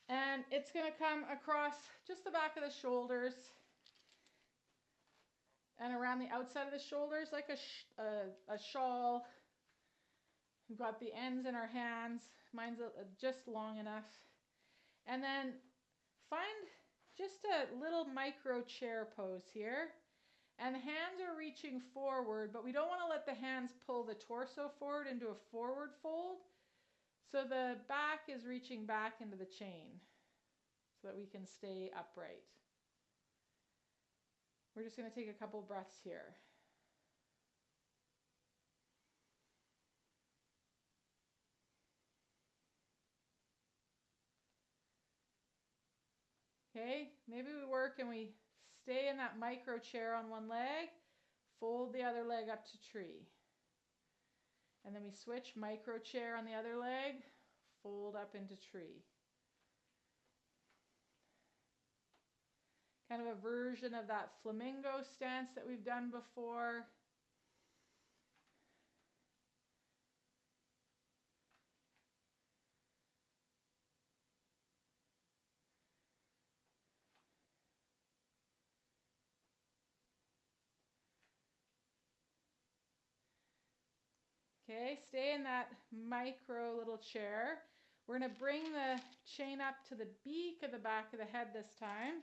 And it's going to come across just the back of the shoulders and around the outside of the shoulders like a shawl. We've got the ends in our hands. Mine's just long enough. And then find just a little micro chair pose here. And the hands are reaching forward, but we don't want to let the hands pull the torso forward into a forward fold. So the back is reaching back into the chain so that we can stay upright. We're just going to take a couple breaths here. Okay, maybe we work and we stay in that micro chair on one leg, fold the other leg up to tree. And then we switch, micro chair on the other leg, fold up into tree. Kind of a version of that flamingo stance that we've done before. Okay, stay in that micro little chair. We're going to bring the chain up to the beak of the back of the head this time.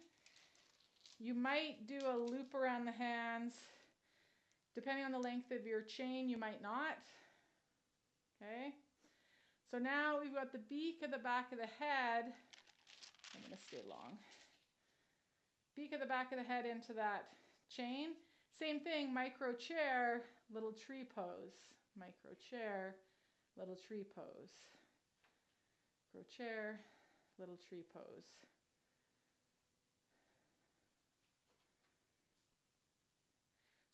You might do a loop around the hands. Depending on the length of your chain, you might not. Okay, so now we've got the beak of the back of the head. I'm going to stay long. Beak of the back of the head into that chain. Same thing, micro chair, little tree pose. Micro chair, little tree pose. Micro chair, little tree pose.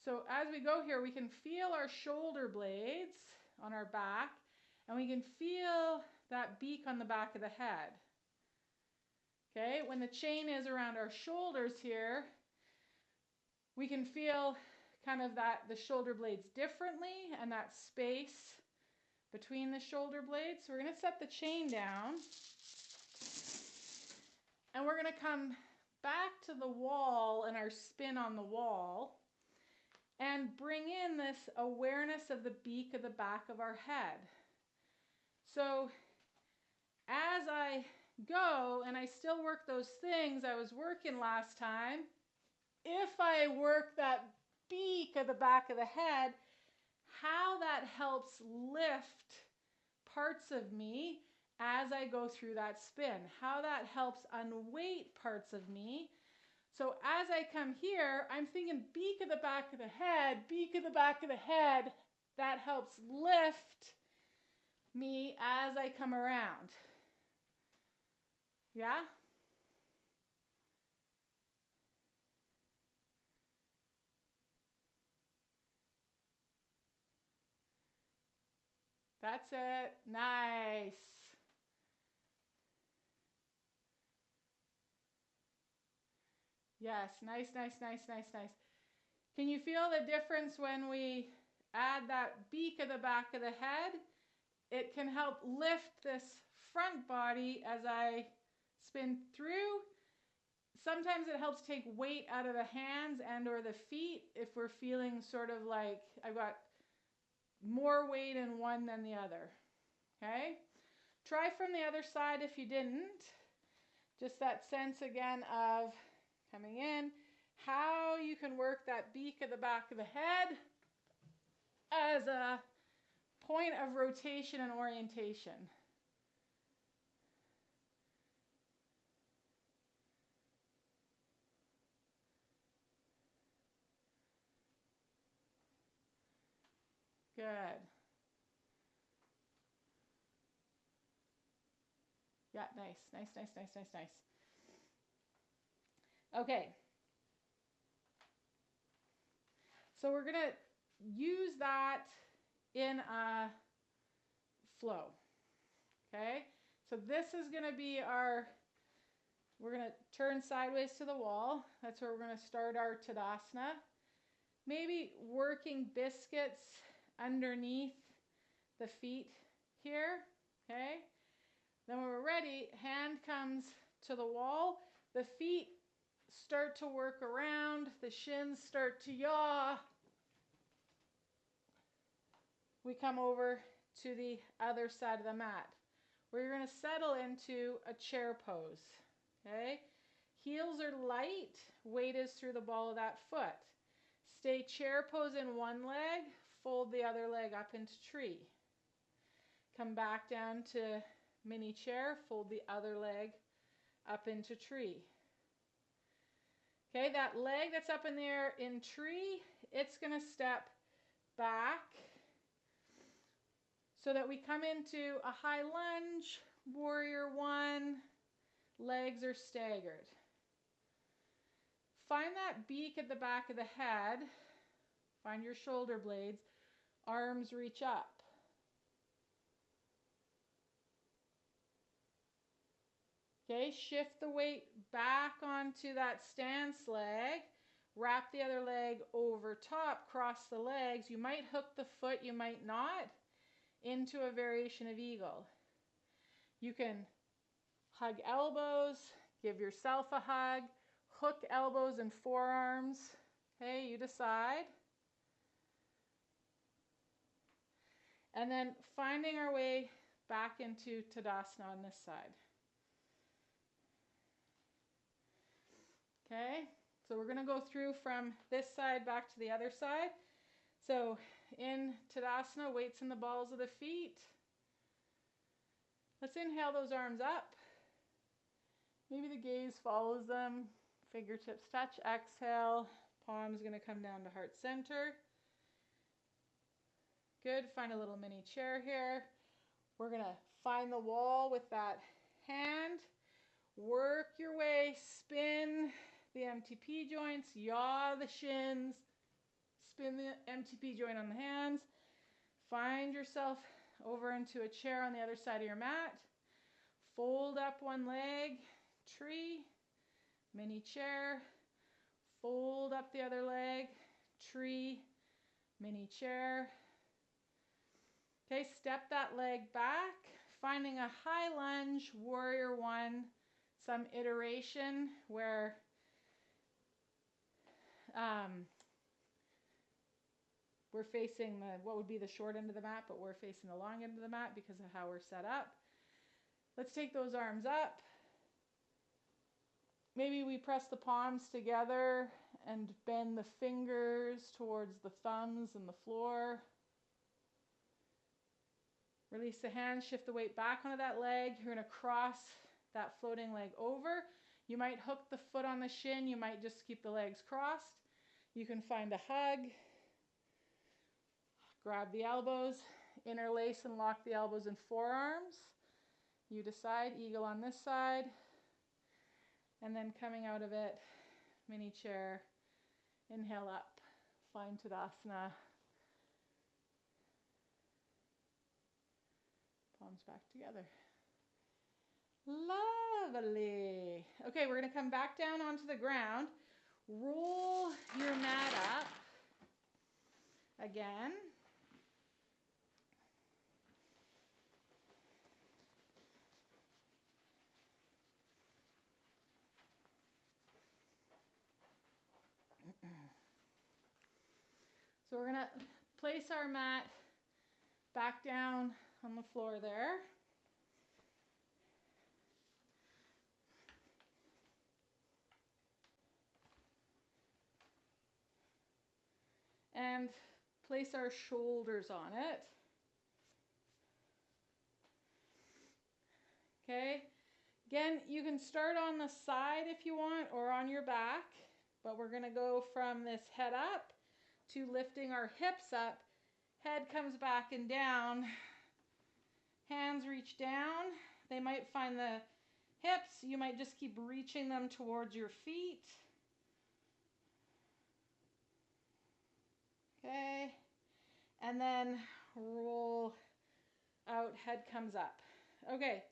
So as we go here, we can feel our shoulder blades on our back, and we can feel that beak on the back of the head. Okay, when the chain is around our shoulders here, we can feel kind of that the shoulder blades differently and that space between the shoulder blades. So we're going to set the chain down, and we're going to come back to the wall and our spin on the wall and bring in this awareness of the beak of the back of our head. So as I go and I still work those things I was working last time, if I work that beak of the back of the head, how that helps lift parts of me as I go through that spin, how that helps unweight parts of me. So as I come here, I'm thinking beak of the back of the head, beak of the back of the head. That helps lift me as I come around. Yeah? That's it. Nice. Yes, nice, nice, nice, nice, nice. Can you feel the difference when we add that beak of the back of the head? It can help lift this front body as I spin through. Sometimes it helps take weight out of the hands and or the feet if we're feeling sort of like I've got more weight in one than the other. Okay? Try from the other side if you didn't. Just that sense again of coming in, how you can work that beak of the back of the head as a point of rotation and orientation. Good. Yeah, nice, nice, nice, nice, nice, nice. Okay. So we're going to use that in a flow. Okay? So this is going to be we're going to turn sideways to the wall. That's where we're going to start our Tadasana. Maybe working biscuits underneath the feet here. Okay? Then when we're ready, hand comes to the wall. The feet start to work around. The shins start to yaw. We come over to the other side of the mat, where you're going to settle into a chair pose. Okay? Heels are light, weight is through the ball of that foot. Stay chair pose in one leg, fold the other leg up into tree. Come back down to mini chair, fold the other leg up into tree. Okay, that leg that's up in there in tree, it's going to step back so that we come into a high lunge, warrior one, legs are staggered. Find that beak at the back of the head. Find your shoulder blades. Arms reach up. Okay, shift the weight back onto that stance leg. Wrap the other leg over top, cross the legs. You might hook the foot, you might not, into a variation of eagle. You can hug elbows, give yourself a hug, hook elbows and forearms. Okay, you decide. And then finding our way back into Tadasana on this side. Okay, so we're going to go through from this side back to the other side. So in Tadasana, weights in the balls of the feet. Let's inhale those arms up. Maybe the gaze follows them. Fingertips touch. Exhale. Palms going to come down to heart center. Good. Find a little mini chair here. We're going to find the wall with that hand. Work your way. Spin the MTP joints. Yaw the shins. Spin the MTP joint on the hands. Find yourself over into a chair on the other side of your mat. Fold up one leg. Tree. Mini chair. Fold up the other leg. Tree. Mini chair. Okay, step that leg back. Finding a high lunge, warrior one. Some iteration where we're facing what would be the short end of the mat, but we're facing the long end of the mat because of how we're set up. Let's take those arms up. Maybe we press the palms together and bend the fingers towards the thumbs and the floor. Release the hands, shift the weight back onto that leg. You're going to cross that floating leg over. You might hook the foot on the shin. You might just keep the legs crossed. You can find a hug. Grab the elbows, interlace and lock the elbows and forearms. You decide, eagle on this side. And then coming out of it, mini chair, inhale up, find Tadasana. Palms back together. Lovely. Okay, we're going to come back down onto the ground. Roll your mat up again. So we're going to place our mat back down on the floor there. And place our shoulders on it. Okay. Again, you can start on the side if you want or on your back, but we're going to go from this head up to lifting our hips up. Head comes back and down. Hands reach down. They might find the hips. You might just keep reaching them towards your feet. Okay. And then roll out, head comes up. Okay.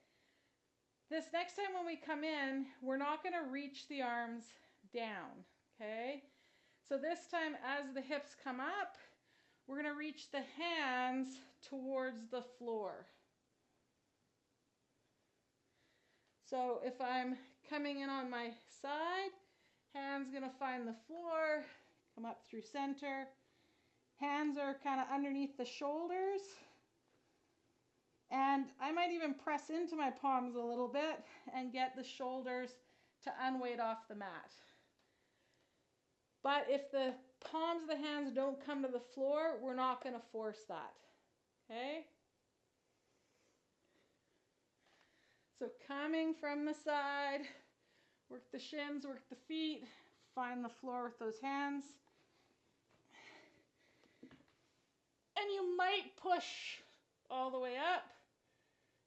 This next time when we come in, we're not going to reach the arms down. Okay. So this time as the hips come up, we're going to reach the hands towards the floor. So if I'm coming in on my side, hands gonna find the floor, come up through center. Hands are kind of underneath the shoulders. And I might even press into my palms a little bit and get the shoulders to unweight off the mat. But if the palms of the hands don't come to the floor, we're not going to force that. Okay? So coming from the side, work the shins, work the feet, find the floor with those hands. And you might push all the way up.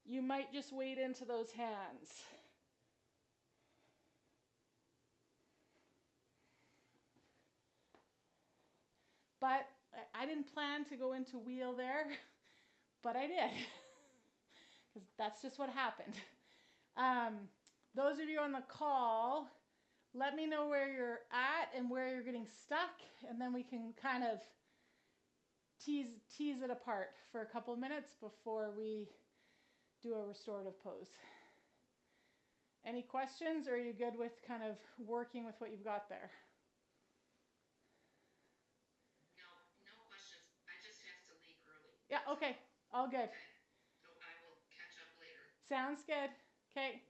You might just wade into those hands. But I didn't plan to go into wheel there, but I did. Because that's just what happened. Those of you on the call, let me know where you're at and where you're getting stuck, and then we can kind of tease it apart for a couple of minutes before we do a restorative pose. Any questions, or are you good with kind of working with what you've got there? No questions. I just have to leave early. Yeah, okay. All good. Okay. So I will catch up later. Sounds good. Okay.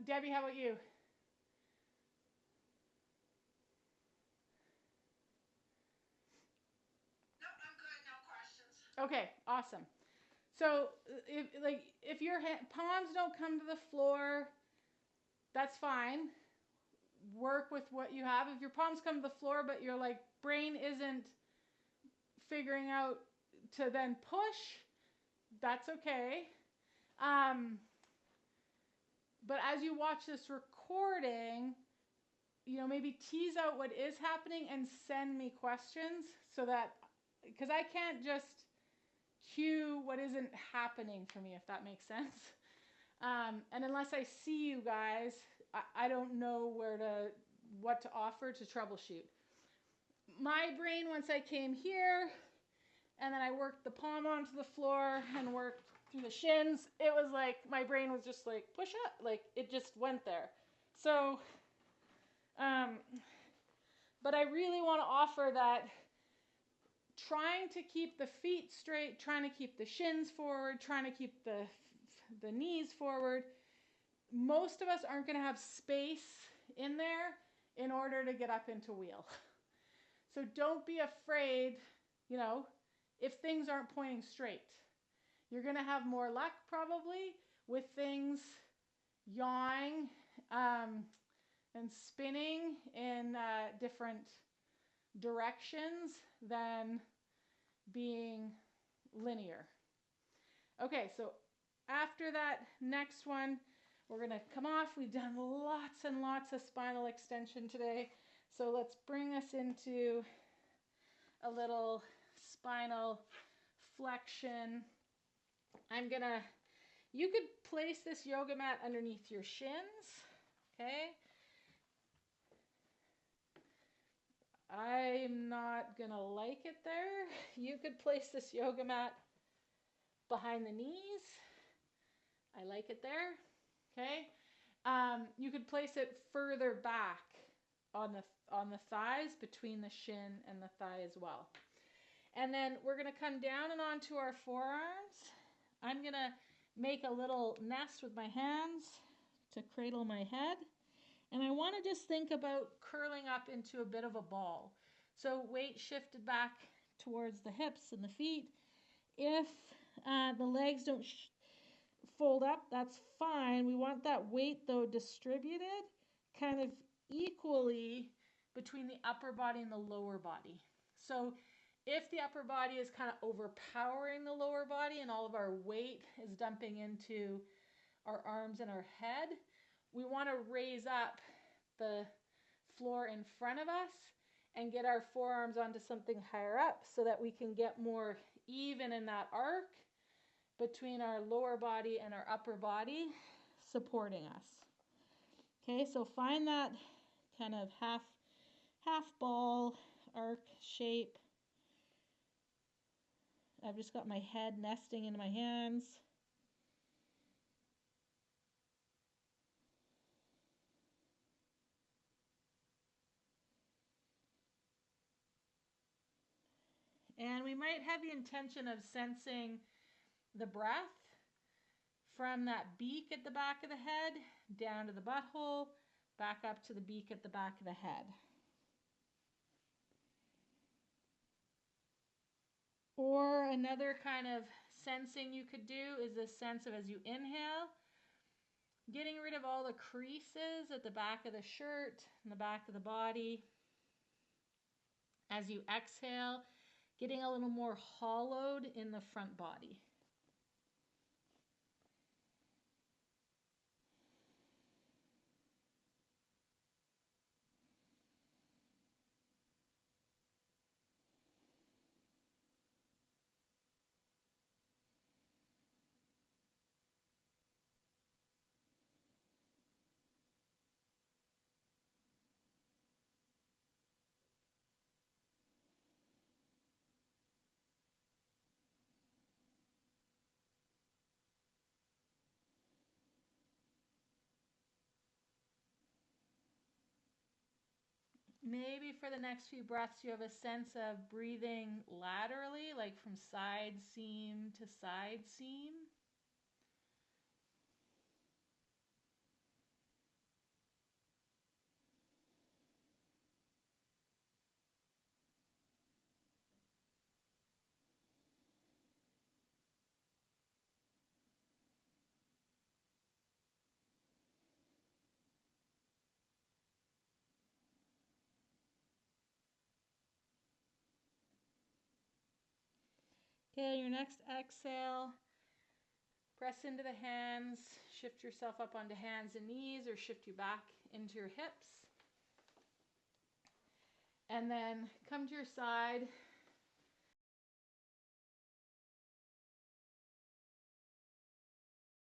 Debbie, how about you? No, I'm good. No questions. Okay, awesome. So if your palms don't come to the floor, that's fine. Work with what you have. If your palms come to the floor, but your brain isn't figuring out to then push, that's okay. But as you watch this recording, maybe tease out what is happening and send me questions so that, because I can't just cue what isn't happening for me, if that makes sense. And unless I see you guys, I don't know what to offer to troubleshoot. My brain, once I came here, and then I worked the palm onto the floor and worked through the shins, it was like my brain was just like, push up, it just went there. So, but I really want to offer that trying to keep the feet straight, trying to keep the shins forward, trying to keep the knees forward. Most of us aren't going to have space in there in order to get up into wheel. So don't be afraid, if things aren't pointing straight. You're going to have more luck probably with things yawing and spinning in different directions than being linear. Okay, so after that next one, we're going to come off. We've done lots and lots of spinal extension today. So let's bring us into a little spinal flexion. You could place this yoga mat underneath your shins, okay? I'm not gonna like it there. You could place this yoga mat behind the knees. I like it there, okay? You could place it further back on the thighs, between the shin and the thigh as well. And then we're gonna come down and onto our forearms. I'm gonna make a little nest with my hands to cradle my head. And I want to just think about curling up into a bit of a ball. So weight shifted back towards the hips and the feet. If the legs don't fold up, that's fine. We want that weight, though, distributed kind of equally between the upper body and the lower body. So if the upper body is kind of overpowering the lower body and all of our weight is dumping into our arms and our head, we want to raise up the floor in front of us and get our forearms onto something higher up so that we can get more even in that arc between our lower body and our upper body supporting us. Okay, so find that kind of half ball arc shape. I've just got my head nesting in my hands. And we might have the intention of sensing the breath from that beak at the back of the head down to the butthole, back up to the beak at the back of the head. Or another kind of sensing you could do is this sense of, as you inhale, getting rid of all the creases at the back of the shirt and the back of the body. As you exhale, getting a little more hollowed in the front body. Maybe for the next few breaths, you have a sense of breathing laterally, like from side seam to side seam. Okay, your next exhale, press into the hands, shift yourself up onto hands and knees, or shift you back into your hips. And then come to your side,